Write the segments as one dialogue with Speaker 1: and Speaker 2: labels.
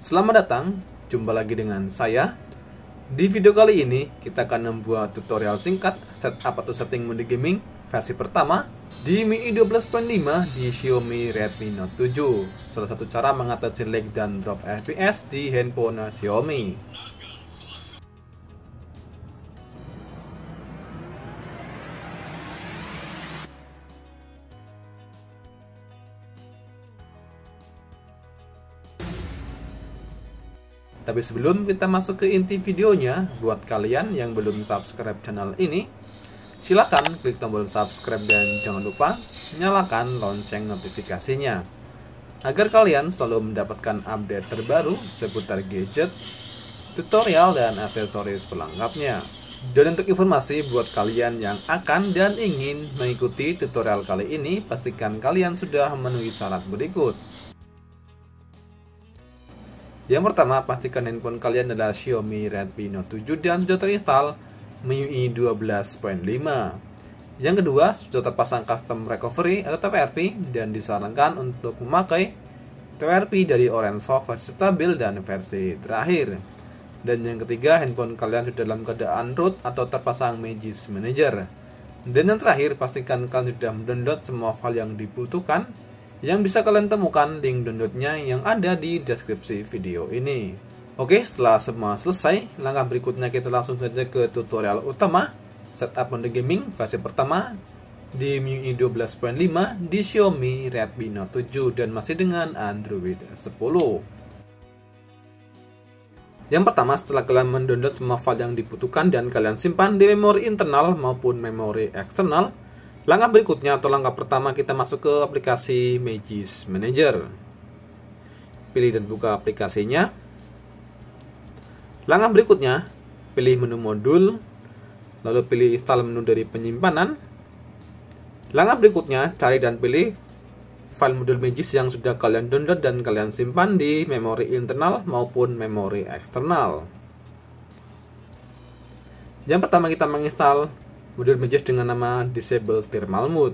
Speaker 1: Selamat datang, jumpa lagi dengan saya. Di video kali ini, kita akan membuat tutorial singkat setup atau setting mode gaming versi pertama di MIUI 12.5 di Xiaomi Redmi Note 7. Salah satu cara mengatasi lag dan drop FPS di handphone Xiaomi. Tapi sebelum kita masuk ke inti videonya, buat kalian yang belum subscribe channel ini, silakan klik tombol subscribe dan jangan lupa nyalakan lonceng notifikasinya agar kalian selalu mendapatkan update terbaru seputar gadget, tutorial, dan aksesoris pelengkapnya. Dan untuk informasi buat kalian yang akan dan ingin mengikuti tutorial kali ini, pastikan kalian sudah memenuhi syarat berikut. Yang pertama, pastikan handphone kalian adalah Xiaomi Redmi Note 7 dan sudah terinstall MIUI 12.5. Yang kedua, sudah terpasang custom recovery atau TWRP dan disarankan untuk memakai TWRP dari Orange Fox versi stabil dan versi terakhir. Dan yang ketiga, handphone kalian sudah dalam keadaan root atau terpasang Magisk Manager. Dan yang terakhir, pastikan kalian sudah mendownload semua file yang dibutuhkan, yang bisa kalian temukan link downloadnya yang ada di deskripsi video ini. Oke, setelah semua selesai, langkah berikutnya kita langsung saja ke tutorial utama setup mode gaming versi pertama di MIUI 12.5 di Xiaomi Redmi Note 7 dan masih dengan Android 10. Yang pertama, setelah kalian mendownload semua file yang dibutuhkan dan kalian simpan di memori internal maupun memori eksternal, langkah berikutnya atau langkah pertama kita masuk ke aplikasi Magisk Manager. Pilih dan buka aplikasinya. Langkah berikutnya, pilih menu modul, lalu pilih install menu dari penyimpanan. Langkah berikutnya, cari dan pilih file modul Magisk yang sudah kalian download dan kalian simpan di memori internal maupun memori eksternal. Yang pertama, kita menginstal modul Magisk dengan nama Disable Thermal Mode.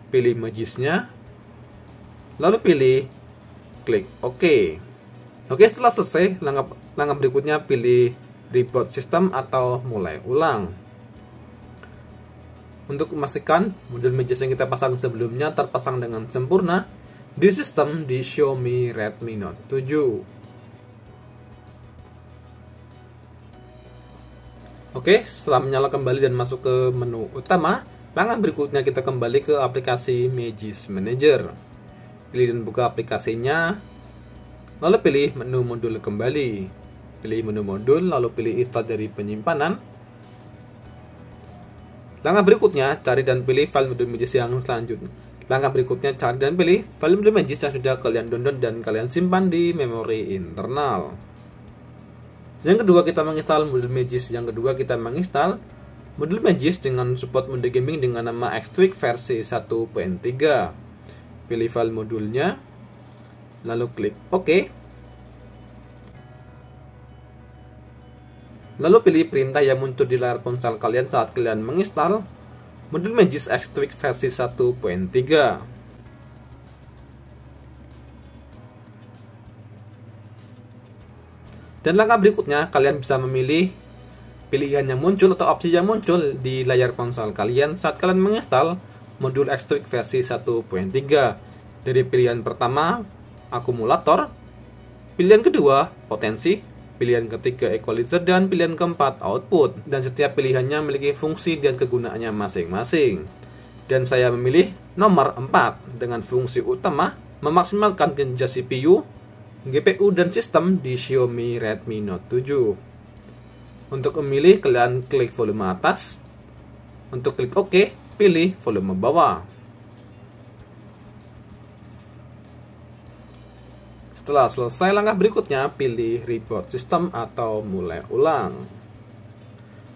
Speaker 1: Pilih Magisknya, lalu pilih klik OK. Oke, setelah selesai, langkah berikutnya pilih Reboot System atau mulai ulang. Untuk memastikan modul Magisk yang kita pasang sebelumnya terpasang dengan sempurna di sistem di Xiaomi Redmi Note 7. Oke, setelah menyala kembali dan masuk ke menu utama, langkah berikutnya kita kembali ke aplikasi Magisk Manager. Pilih dan buka aplikasinya, lalu pilih menu modul kembali. Pilih menu modul, lalu pilih install dari penyimpanan. Langkah berikutnya, cari dan pilih file modul Magisk yang selanjutnya. Langkah berikutnya, cari dan pilih file modul Magisk yang sudah kalian download dan kalian simpan di memori internal. Yang kedua, kita menginstal modul Magisk. Yang kedua, kita menginstal modul Magisk dengan support mode gaming dengan nama X-Tweak versi 1.3. Pilih file modulnya, lalu klik OK. Lalu pilih perintah yang muncul di layar ponsel kalian saat kalian menginstal modul Magisk X-Tweak versi 1.3. Dan langkah berikutnya, kalian bisa memilih pilihan yang muncul atau opsi yang muncul di layar ponsel kalian saat kalian menginstal modul X-Tweak versi 1.3. Dari pilihan pertama, akumulator, pilihan kedua, potensi, pilihan ketiga, equalizer, dan pilihan keempat, output. Dan setiap pilihannya memiliki fungsi dan kegunaannya masing-masing. Dan saya memilih nomor 4 dengan fungsi utama memaksimalkan kinerja CPU, GPU, dan sistem di Xiaomi Redmi Note 7. Untuk memilih, kalian klik volume atas. Untuk klik OK, pilih volume bawah. Setelah selesai, langkah berikutnya pilih Reboot System atau mulai ulang.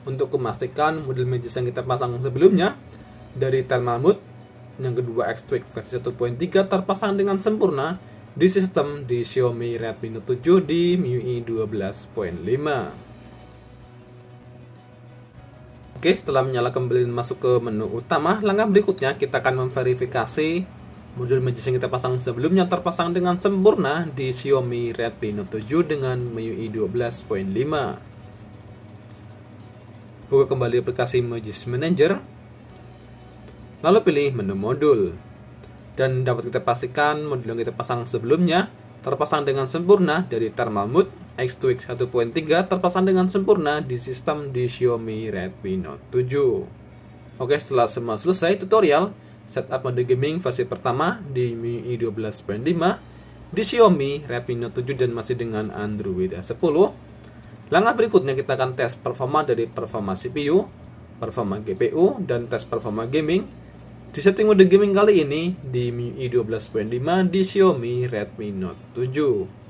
Speaker 1: Untuk memastikan modul Magisk yang kita pasang sebelumnya dari Thermal Mode, yang kedua X-Tweak versi 1.3 terpasang dengan sempurna di sistem di Xiaomi Redmi Note 7 di MIUI 12.5. Oke, setelah menyala kembali dan masuk ke menu utama, langkah berikutnya kita akan memverifikasi Modul Magis yang kita pasang sebelumnya terpasang dengan sempurna di Xiaomi Redmi Note 7 dengan MIUI 12.5. Buka kembali aplikasi Magis Manager, lalu pilih menu modul. Dan dapat kita pastikan modul yang kita pasang sebelumnya terpasang dengan sempurna dari thermal mode. X2X 1.3 terpasang dengan sempurna di sistem di Xiaomi Redmi Note 7. Oke, setelah semua selesai tutorial setup mode gaming versi pertama di MIUI 12.5 di Xiaomi Redmi Note 7 dan masih dengan Android 10. Langkah berikutnya kita akan tes performa dari performa CPU, performa GPU, dan tes performa gaming di setting mode gaming kali ini di MIUI 12.5 di Xiaomi Redmi Note 7.